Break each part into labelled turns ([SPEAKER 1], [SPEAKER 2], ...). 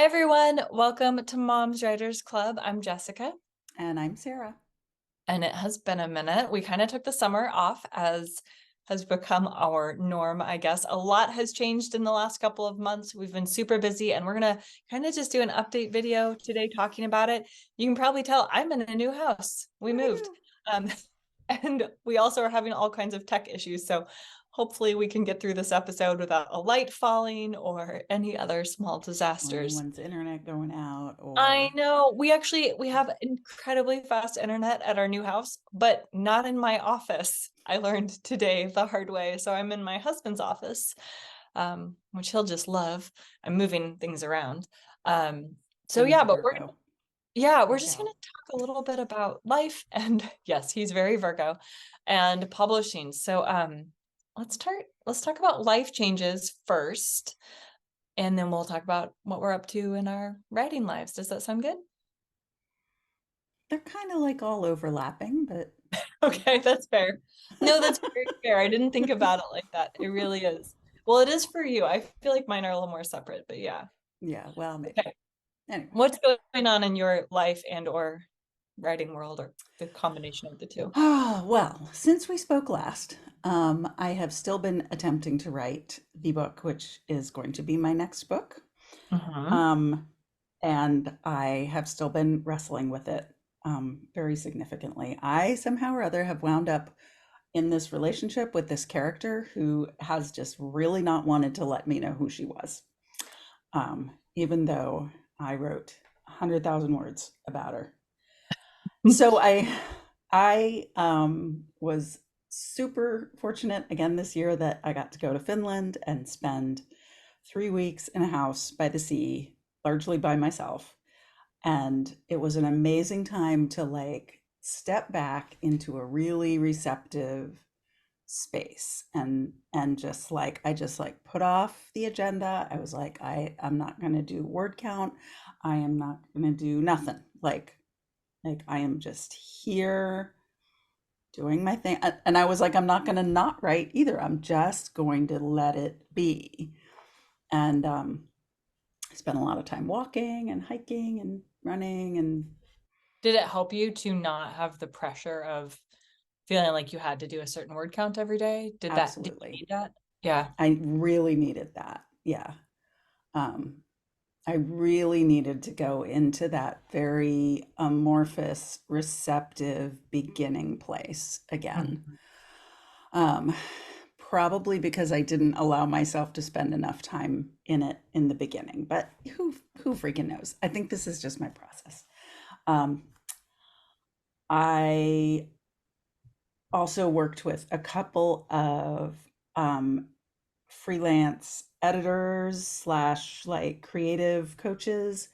[SPEAKER 1] everyone, welcome to Mom's Writers Club. I'm Jessica.
[SPEAKER 2] And I'm Sarah.
[SPEAKER 1] And it has been a minute. We kind of took the summer off, as has become our norm, I guess. A lot has changed in the last couple of months. We've been super busy, and we're going to kind of just do an update video today talking about it. You can probably tell I'm in a new house. We moved. Um, and we also are having all kinds of tech issues. So hopefully we can get through this episode without a light falling or any other small
[SPEAKER 2] Or
[SPEAKER 1] disasters.
[SPEAKER 2] anyone's internet going out,
[SPEAKER 1] I
[SPEAKER 2] or
[SPEAKER 1] know. We have incredibly fast internet at our new house, but not in my office. I learned today the hard way. So I'm in my husband's office, which he'll just love. I'm moving things around. So
[SPEAKER 2] and he's
[SPEAKER 1] yeah,
[SPEAKER 2] a
[SPEAKER 1] but
[SPEAKER 2] Virgo.
[SPEAKER 1] we're
[SPEAKER 2] Look
[SPEAKER 1] just
[SPEAKER 2] out.
[SPEAKER 1] gonna talk a little bit about life and yes, he's very Virgo and publishing. So let's talk about life changes first. And then we'll talk about what we're up to in our writing lives. Does that sound good?
[SPEAKER 2] They're kind of like all overlapping, but
[SPEAKER 1] Okay, that's fair. No, that's very fair. I didn't think about it like that. It really is. Well, it is for you. I feel like mine are a little more separate, but yeah.
[SPEAKER 2] yeah, well, maybe.
[SPEAKER 1] Okay.
[SPEAKER 2] Anyway.
[SPEAKER 1] What's going on in your life and or writing world, or the combination of the two?
[SPEAKER 2] Ah, well, since we spoke last, I have still been attempting to write the book, which is going to be my next book.
[SPEAKER 1] Uh-huh.
[SPEAKER 2] Um, and I have still been wrestling with it very significantly. I somehow or other have wound up in this relationship with this character who has just really not wanted to let me know who she was, even though I wrote 100,000 words about her. So I was super fortunate again this year that I got to go to Finland and spend 3 weeks in a house by the sea, largely by myself. And it was an amazing time to like step back into a really receptive space and just like I just like put off the agenda. I was like, I'm not going to do word count. I am not going to do nothing. Like I am just here doing my thing. And I was like, I'm not going to not write either. I'm just going to let it be. And I spent a lot of time walking and hiking and running and
[SPEAKER 1] Did it help you to not have the pressure of feeling like you had to do a certain word count every day? Did you
[SPEAKER 2] absolutely.
[SPEAKER 1] need that? Yeah.
[SPEAKER 2] I really needed that. Yeah. Um, I really needed to go into that very amorphous, receptive beginning place again.
[SPEAKER 1] Mhm.
[SPEAKER 2] Um, Probably because I didn't allow myself to spend enough time in it in the beginning. But who freaking knows? I think this is just my process. Um, I also worked with a couple of um, freelance editors slash like creative coaches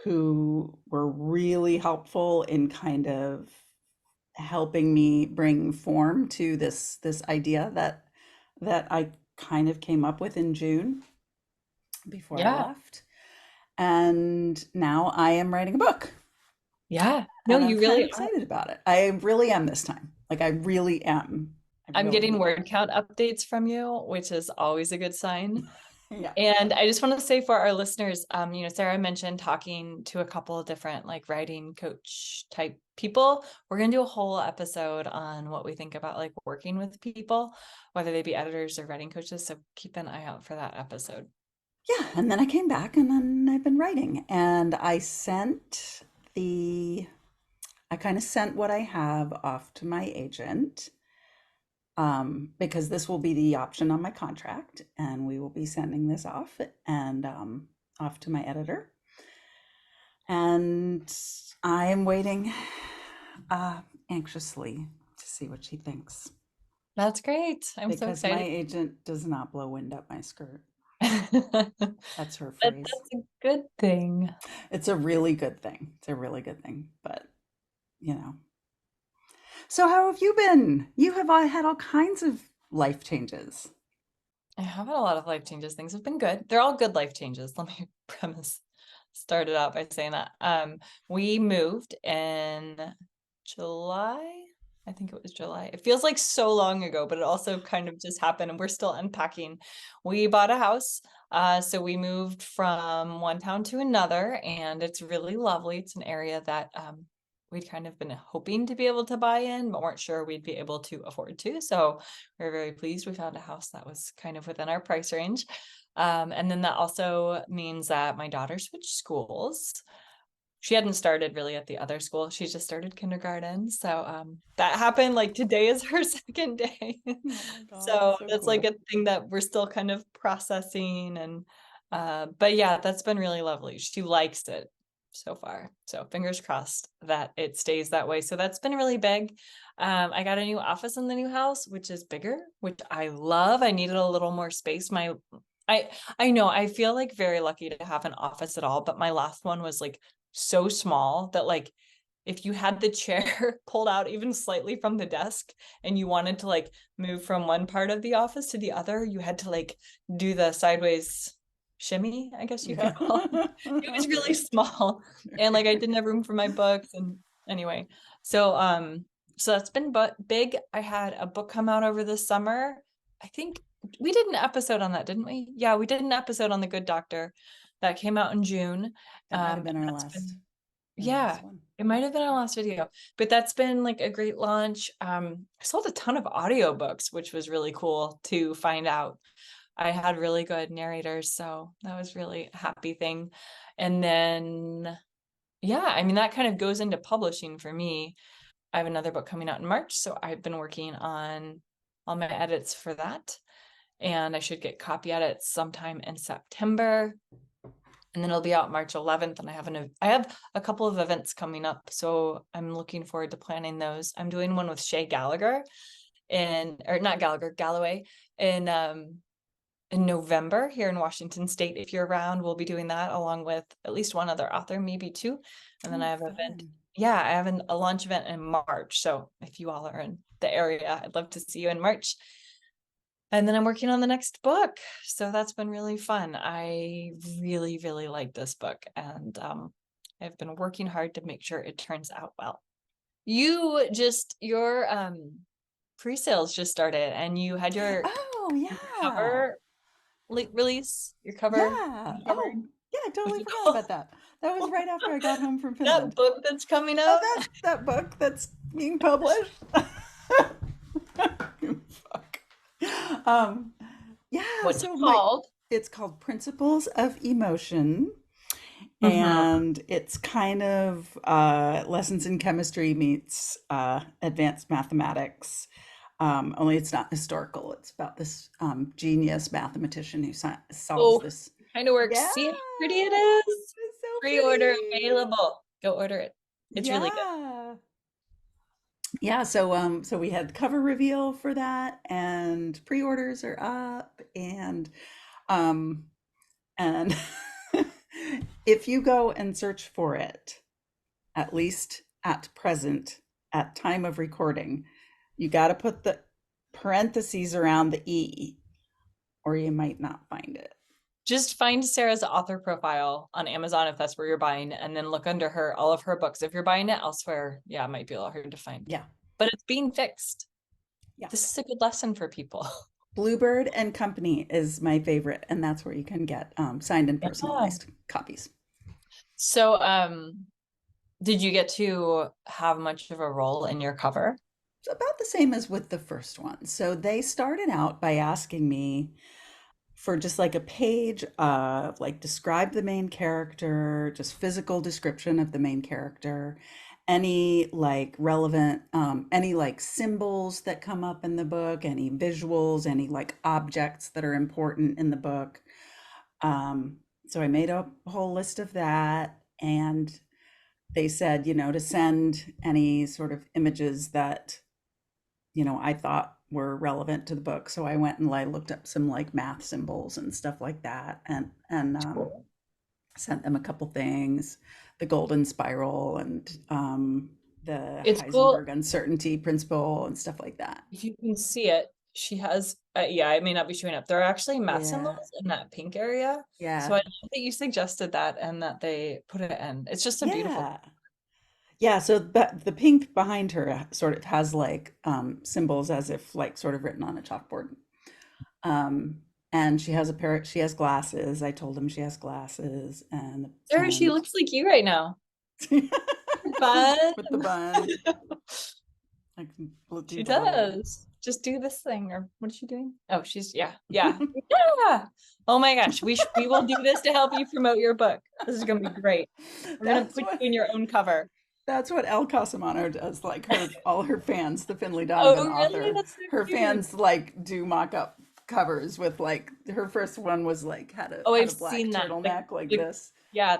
[SPEAKER 2] who were really helpful in kind of helping me bring form to this idea that I kind of came up with in June before I
[SPEAKER 1] Yeah.
[SPEAKER 2] left. And now I am writing a book
[SPEAKER 1] Yeah. No,
[SPEAKER 2] and I'm
[SPEAKER 1] you
[SPEAKER 2] kind of
[SPEAKER 1] really are.
[SPEAKER 2] excited about it. I really am this time. Like I really am. I
[SPEAKER 1] I'm
[SPEAKER 2] really
[SPEAKER 1] getting
[SPEAKER 2] am.
[SPEAKER 1] word count updates from you, which is always a good sign.
[SPEAKER 2] Yeah.
[SPEAKER 1] And I just want to say for our listeners, Sarah mentioned talking to a couple of different like writing coach type people. We're going to do a whole episode on what we think about like working with people, whether they be editors or writing coaches. So keep an eye out for that episode.
[SPEAKER 2] Yeah, and then I came back and then I've been writing and the I kind of sent what I have off to my agent, because this will be the option on my contract, and we will be sending this off and off to my editor. And I am waiting uh, anxiously to see what she thinks
[SPEAKER 1] That's great. I'm so
[SPEAKER 2] because my
[SPEAKER 1] excited.
[SPEAKER 2] agent does not blow wind up my skirt.
[SPEAKER 1] But
[SPEAKER 2] That's her phrase.
[SPEAKER 1] that's a good thing.
[SPEAKER 2] It's a really good thing. It's a really good thing, but you know. So how have you been? You have had all kinds of life changes.
[SPEAKER 1] I have had a lot of life changes. Things have been good. They're all good life changes. Let me started out by saying that. We moved in July. I think it was July. It feels like so long ago, but it also kind of just happened and we're still unpacking. We bought a house So we moved from one town to another, and it's really lovely. It's an area that we'd kind of been hoping to be able to buy in, but weren't sure we'd be able to afford to. So we're very pleased we found a house that was kind of within our price range. And then that also means that my daughter switched schools. She hadn't started really at the other school. She just started kindergarten. So that happened, like today is her second day.
[SPEAKER 2] Oh my God,
[SPEAKER 1] So
[SPEAKER 2] so
[SPEAKER 1] that's like
[SPEAKER 2] cool.
[SPEAKER 1] a thing that we're still kind of processing. And but yeah, that's been really lovely. She likes it so far. So fingers crossed that it stays that way. So that's been really big. I got a new office in the new house, which is bigger, which I love. I needed a little more space. I I know I feel like very lucky to have an office at all, but my last one was like so small that like if you had the chair pulled out even slightly from the desk and you wanted to like move from one part of the office to the other, you had to like do the sideways shimmy, I guess you could call it. It was really small and like I didn't have room for my books and anyway. So so that's been but big. I had a book come out over the summer. I think we did an episode on that, didn't we? Yeah, we did an episode on The Good Doctor that came out in June.
[SPEAKER 2] That might have
[SPEAKER 1] And
[SPEAKER 2] been
[SPEAKER 1] that's been
[SPEAKER 2] our last
[SPEAKER 1] yeah,
[SPEAKER 2] one.
[SPEAKER 1] it might have been our last video, but that's been like a great launch. I sold a ton of audiobooks, which was really cool to find out. I had really good narrators, so that was really a happy thing. And then, yeah, I mean, that kind of goes into publishing for me. I have another book coming out in March, so I've been working on all my edits for that. And I should get copy edits sometime in September, and then it'll be out March 11th. And I have a couple of events coming up, so I'm looking forward to planning those. I'm doing one with Shay Gallagher or not Gallagher, Galloway in November here in Washington State. If you're around, we'll be doing that along with at least one other author, maybe two. And then
[SPEAKER 2] Oh,
[SPEAKER 1] I have an event.
[SPEAKER 2] fun.
[SPEAKER 1] Yeah, I have a launch event in March. So if you all are in the area, I'd love to see you in March. And then I'm working on the next book. So that's been really fun. I really, really like this book. And I've been working hard to make sure it turns out well. Your pre-sales just started and you had
[SPEAKER 2] Oh,
[SPEAKER 1] your
[SPEAKER 2] yeah.
[SPEAKER 1] cover release, your cover
[SPEAKER 2] Yeah.
[SPEAKER 1] covered.
[SPEAKER 2] Oh, yeah, I
[SPEAKER 1] What's
[SPEAKER 2] totally
[SPEAKER 1] it
[SPEAKER 2] forgot
[SPEAKER 1] called?
[SPEAKER 2] about that. That was right after I got home from
[SPEAKER 1] That
[SPEAKER 2] Finland.
[SPEAKER 1] book that's coming
[SPEAKER 2] Oh,
[SPEAKER 1] out.
[SPEAKER 2] that book that's being published. Fuck. Um, yeah,
[SPEAKER 1] What's it called?
[SPEAKER 2] it's called Principles of Emotion,
[SPEAKER 1] Mm-hmm.
[SPEAKER 2] and it's kind of lessons in chemistry meets advanced mathematics. Only it's not historical. It's about this genius mathematician who solves
[SPEAKER 1] Oh,
[SPEAKER 2] this.
[SPEAKER 1] it kind of works.
[SPEAKER 2] Yeah,
[SPEAKER 1] See how pretty it is?
[SPEAKER 2] it's so
[SPEAKER 1] Pre-order
[SPEAKER 2] pretty.
[SPEAKER 1] available. Go order it. It's really good.
[SPEAKER 2] Yeah. Yeah, so we had cover reveal for that, and pre-orders are up, um and if you go and search for it, at least at present, at time of recording, you got to put the parentheses around the E, or you might not find it.
[SPEAKER 1] Just find Sarah's author profile on Amazon if that's where you're buying, and then look under her all of her books. If you're buying it elsewhere, yeah, it might be a little hard to find.
[SPEAKER 2] Yeah,
[SPEAKER 1] But it's being fixed.
[SPEAKER 2] yeah.
[SPEAKER 1] This is a good lesson for people.
[SPEAKER 2] Bluebird and Company is my favorite, and that's where you can get signed and
[SPEAKER 1] Yeah.
[SPEAKER 2] personalized copies.
[SPEAKER 1] So, did you get to have much of a role in your cover?
[SPEAKER 2] It's about the same as with the first one. So they started out by asking me for just like a page of like describe the main character, just physical description of the main character, any like relevant, any like symbols that come up in the book, any visuals, any like objects that are important in the book. So I made a whole list of that, and they said, to send any sort of images that I thought were relevant to the book. So I went and I looked up some like math symbols and stuff like that, and
[SPEAKER 1] Cool.
[SPEAKER 2] sent them a couple things, the golden spiral and the
[SPEAKER 1] It's cool
[SPEAKER 2] Heisenberg uncertainty principle and stuff like that.
[SPEAKER 1] if you can see it. She has, yeah, it may not be showing up. There are actually math
[SPEAKER 2] Yeah,
[SPEAKER 1] symbols in that pink area. So I
[SPEAKER 2] yeah,
[SPEAKER 1] love that you suggested that and that they put it in. It's just a beautiful.
[SPEAKER 2] yeah, yeah. So the pink behind her sort of has like symbols as if like sort of written on a chalkboard. Um, And she has glasses. I told him she has glasses
[SPEAKER 1] Sarah, she
[SPEAKER 2] and
[SPEAKER 1] looks like you right now. Fun.
[SPEAKER 2] with the bun, like do
[SPEAKER 1] She
[SPEAKER 2] the little.
[SPEAKER 1] does. Just do this thing, or what is she doing? Oh, yeah. Oh my gosh, we will do this to help you promote your book. This is gonna be great. We're gonna
[SPEAKER 2] That's
[SPEAKER 1] put
[SPEAKER 2] what
[SPEAKER 1] you in your own cover.
[SPEAKER 2] that's what El Casamano does. Like all her fans, the Finley Donovan
[SPEAKER 1] Oh, really?
[SPEAKER 2] author,
[SPEAKER 1] That's so
[SPEAKER 2] her
[SPEAKER 1] cute.
[SPEAKER 2] fans like do mock up covers with like her first one was like
[SPEAKER 1] Oh,
[SPEAKER 2] had
[SPEAKER 1] I've
[SPEAKER 2] a black
[SPEAKER 1] seen that.
[SPEAKER 2] turtleneck like
[SPEAKER 1] The
[SPEAKER 2] this.
[SPEAKER 1] yeah,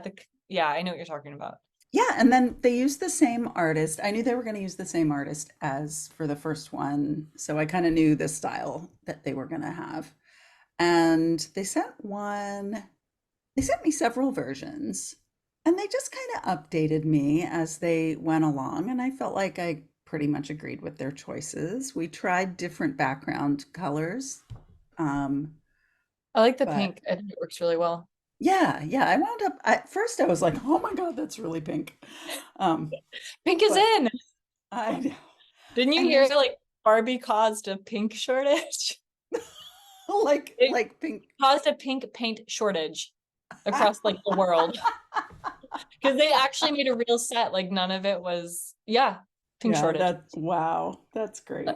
[SPEAKER 1] yeah, I know what you're talking about.
[SPEAKER 2] Yeah, and then they used the same artist. I knew they were going to use the same artist as for the first one, so I kind of knew the style that they were going to have. And they sent me several versions, and they just kind of updated me as they went along, and I felt like I pretty much agreed with their choices. We tried different background colors. Um,
[SPEAKER 1] I like the
[SPEAKER 2] but
[SPEAKER 1] pink. I think it works really well.
[SPEAKER 2] yeah, yeah, I wound up at first I was like, "Oh my God, that's really pink." Um,
[SPEAKER 1] Pink is
[SPEAKER 2] but
[SPEAKER 1] in.
[SPEAKER 2] I know.
[SPEAKER 1] Didn't you
[SPEAKER 2] And
[SPEAKER 1] hear
[SPEAKER 2] there's
[SPEAKER 1] like Barbie caused a pink shortage? It
[SPEAKER 2] like pink.
[SPEAKER 1] caused a pink paint shortage across like the world because they actually made a real set. Like none of it was, yeah, pink
[SPEAKER 2] Yeah,
[SPEAKER 1] shortage.
[SPEAKER 2] that wow, that's
[SPEAKER 1] That
[SPEAKER 2] great.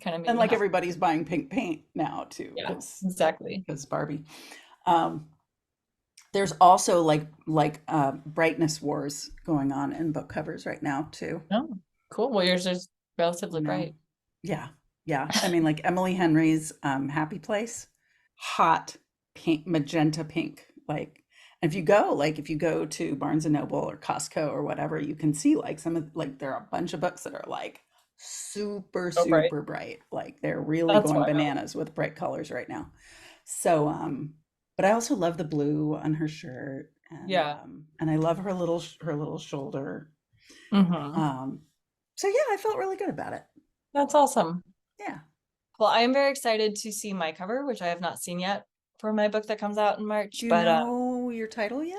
[SPEAKER 1] kind of made
[SPEAKER 2] And
[SPEAKER 1] me
[SPEAKER 2] like
[SPEAKER 1] happy.
[SPEAKER 2] everybody's buying pink paint now too,
[SPEAKER 1] Yeah, exactly.
[SPEAKER 2] because Barbie. Um, there's also brightness wars going on in book covers right now too.
[SPEAKER 1] Oh, cool. Well, yours is
[SPEAKER 2] You
[SPEAKER 1] relatively
[SPEAKER 2] know,
[SPEAKER 1] bright.
[SPEAKER 2] yeah, yeah. I mean, like Emily Henry's Happy Place, hot pink, magenta pink. If you go to Barnes and Noble or Costco or whatever, you can see like some of like there are a bunch of books that are like super
[SPEAKER 1] Oh, bright.
[SPEAKER 2] super bright. Like they're really
[SPEAKER 1] That's
[SPEAKER 2] going
[SPEAKER 1] wild.
[SPEAKER 2] bananas with bright colors right now. So, but I also love the blue on her shirt,
[SPEAKER 1] Yeah.
[SPEAKER 2] and I love her little shoulder.
[SPEAKER 1] Hmm.
[SPEAKER 2] Um, so yeah, I felt really good about it.
[SPEAKER 1] That's awesome.
[SPEAKER 2] Yeah.
[SPEAKER 1] Well, I am very excited to see my cover, which I have not seen yet for my book that comes out in March,
[SPEAKER 2] Do you
[SPEAKER 1] but
[SPEAKER 2] know your title yet?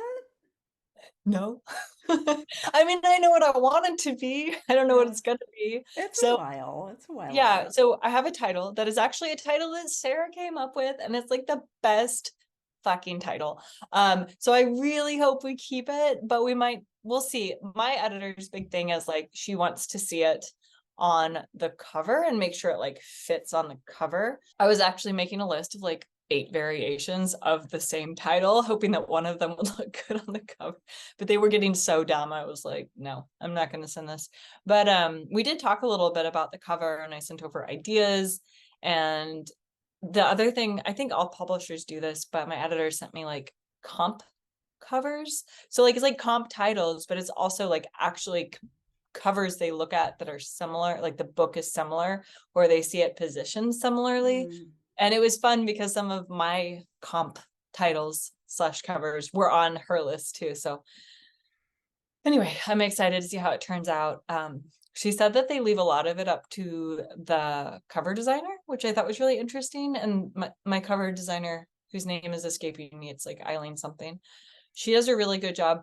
[SPEAKER 1] no. I mean, I know what I want it to be. I don't know what
[SPEAKER 2] Yeah.
[SPEAKER 1] it's gonna be.
[SPEAKER 2] It's a
[SPEAKER 1] So
[SPEAKER 2] while. It's a while
[SPEAKER 1] yeah,
[SPEAKER 2] away.
[SPEAKER 1] so I have a title that is actually a title that Sarah came up with, and it's like the best fucking title. So I really hope we keep it, but we'll see. My editor's big thing is like she wants to see it on the cover and make sure it like fits on the cover. I was actually making a list of like 8 variations of the same title, hoping that one of them would look good on the cover. But they were getting so dumb. I was like, no, I'm not going to send this. But we did talk a little bit about the cover, and I sent over ideas. And the other thing, I think all publishers do this, but my editor sent me like comp covers. So like it's like comp titles, but it's also like actually covers they look at that are similar, like the book is similar, or they see it positioned similarly.
[SPEAKER 2] Mm.
[SPEAKER 1] And it was fun because some of my comp titles slash covers were on her list too. So anyway, I'm excited to see how it turns out. She said that they leave a lot of it up to the cover designer, which I thought was really interesting. And my cover designer, whose name is escaping me, it's like Eileen something. She does a really good job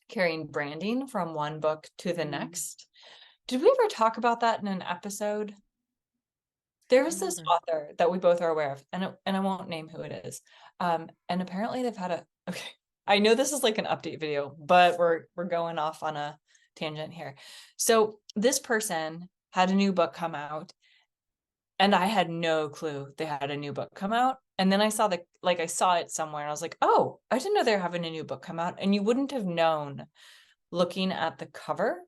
[SPEAKER 1] carrying branding from one book to the
[SPEAKER 2] Mm.
[SPEAKER 1] next. Did we ever talk about that in an episode? There
[SPEAKER 2] I
[SPEAKER 1] is
[SPEAKER 2] don't
[SPEAKER 1] this
[SPEAKER 2] remember.
[SPEAKER 1] author that we both are aware of, and I won't name who it is. And apparently they've had a okay. I know this is like an update video, but we're going off on a tangent here. So this person had a new book come out, and I had no clue they had a new book come out. And then I saw I saw it somewhere, and I was like, oh, I didn't know they're having a new book come out. And you wouldn't have known looking at the cover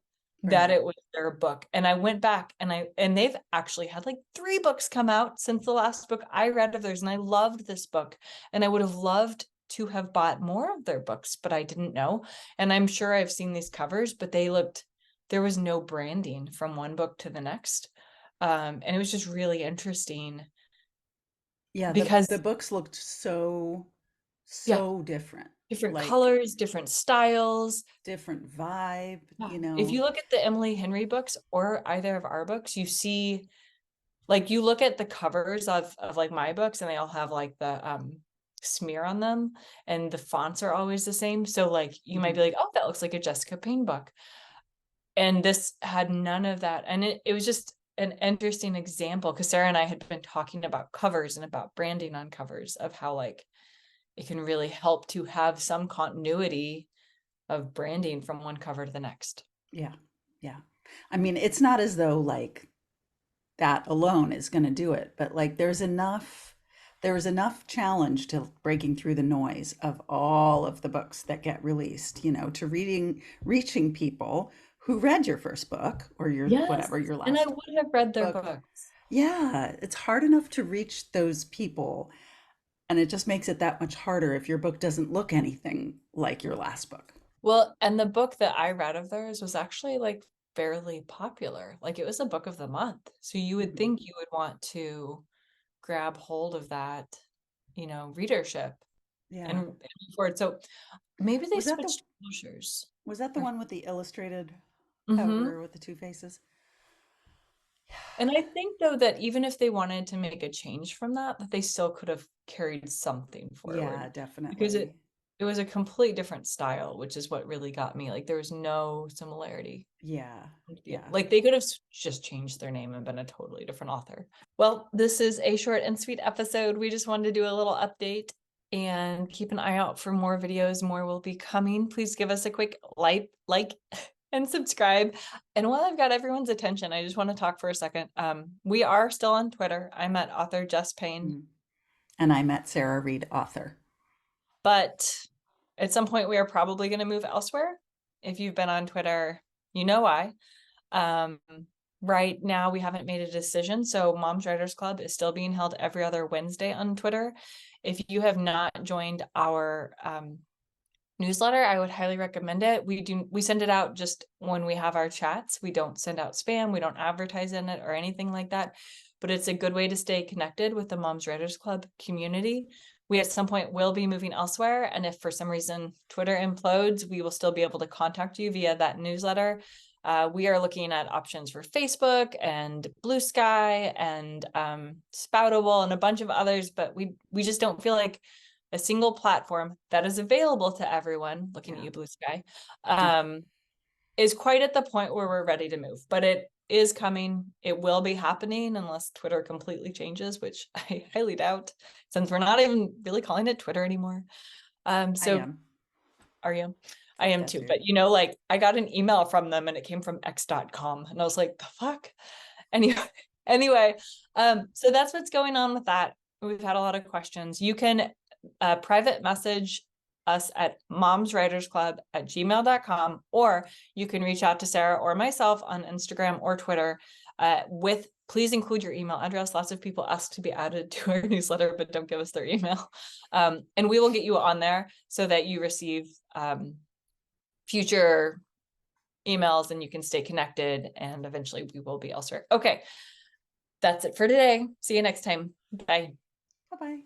[SPEAKER 1] that
[SPEAKER 2] Right.
[SPEAKER 1] it was their book. And I went back and they've actually had like 3 books come out since the last book I read of theirs. And I loved this book. And I would have loved to have bought more of their books, but I didn't know. And I'm sure I've seen these covers, but there was no branding from one book to the next. And it was just really interesting
[SPEAKER 2] Yeah, the
[SPEAKER 1] because
[SPEAKER 2] books looked
[SPEAKER 1] yeah,
[SPEAKER 2] so different.
[SPEAKER 1] different
[SPEAKER 2] Like
[SPEAKER 1] colors, different styles.
[SPEAKER 2] different vibe,
[SPEAKER 1] Yeah.
[SPEAKER 2] you
[SPEAKER 1] If
[SPEAKER 2] know.
[SPEAKER 1] you look at the Emily Henry books or either of our books, you see like you look at the covers of like my books and they all have like the smear on them and the fonts are always the same. So like you might be
[SPEAKER 2] Mhm.
[SPEAKER 1] like, oh, that looks like a Jessica Payne book. And this had none of that. And it was just an interesting example because Sarah and I had been talking about covers and about branding on covers of how like it can really help to have some continuity of branding from one cover to the next.
[SPEAKER 2] Yeah. Yeah. I mean, it's not as though like that alone is going to do it, but like there's enough challenge to breaking through the noise of all of the books that get released, to reaching people who read your first book or your
[SPEAKER 1] Yes.
[SPEAKER 2] whatever your
[SPEAKER 1] And I
[SPEAKER 2] last
[SPEAKER 1] would have read their
[SPEAKER 2] book.
[SPEAKER 1] books.
[SPEAKER 2] Yeah, it's hard enough to reach those people, and it just makes it that much harder if your book doesn't look anything like your last book.
[SPEAKER 1] Well, and the book that I read of theirs was actually like fairly popular. Like it was a book of the month. So you would
[SPEAKER 2] Mhm.
[SPEAKER 1] think you would want to grab hold of that, readership and,
[SPEAKER 2] Yeah.
[SPEAKER 1] and move forward. So maybe they
[SPEAKER 2] Was that the
[SPEAKER 1] switched publishers.
[SPEAKER 2] was that the one with the illustrated
[SPEAKER 1] Mm-hmm.
[SPEAKER 2] cover with the two faces?
[SPEAKER 1] And I think though that even if they wanted to make a change from that, that they still could have carried something
[SPEAKER 2] Yeah,
[SPEAKER 1] forward because it
[SPEAKER 2] definitely.
[SPEAKER 1] it was a complete different style, which is what really got me. Like there was no similarity.
[SPEAKER 2] Yeah. Yeah.
[SPEAKER 1] Like they could have just changed their name and been a totally different author. Well, this is a short and sweet episode. We just wanted to do a little update and keep an eye out for more videos. More will be coming. Please give us a quick like and subscribe. And while I've got everyone's attention, I just want to talk for a second. We are still on Twitter. I'm at author Jess Payne,
[SPEAKER 2] Mm. And I met Sarah Reed, author.
[SPEAKER 1] but at some point we are probably going to move elsewhere. If you've been on Twitter, you know why. Um, right now we haven't made a decision. So Moms Writers Club is still being held every other Wednesday on Twitter. If you have not joined our newsletter, I would highly recommend it. We send it out just when we have our chats. We don't send out spam, we don't advertise in it or anything like that. But it's a good way to stay connected with the Moms Writers Club community. We at some point will be moving elsewhere. And if for some reason Twitter implodes, we will still be able to contact you via that newsletter. We are looking at options for Facebook and Blue Sky and Spoutable and a bunch of others, but we just don't feel like a single platform that is available to everyone, looking at
[SPEAKER 2] Yeah.
[SPEAKER 1] you, Blue Sky,
[SPEAKER 2] Yeah.
[SPEAKER 1] is quite at the point where we're ready to move. But it is coming. It will be happening unless Twitter completely changes, which I highly doubt, since we're not even really calling it Twitter anymore.
[SPEAKER 2] I
[SPEAKER 1] So
[SPEAKER 2] am.
[SPEAKER 1] are you? I am
[SPEAKER 2] Yes,
[SPEAKER 1] too.
[SPEAKER 2] dude.
[SPEAKER 1] But like I got an email from them and it came from x.com. And I was like, the fuck? Anyway, anyway, so that's what's going on with that. We've had a lot of questions. You can private message us at momswritersclub@gmail.com, or you can reach out to Sarah or myself on Instagram or Twitter with please include your email address. Lots of people ask to be added to our newsletter, but don't give us their email. And we will get you on there so that you receive future emails and you can stay connected, and eventually we will be elsewhere. Okay, that's it for today. See you next time. Bye.
[SPEAKER 2] Bye bye.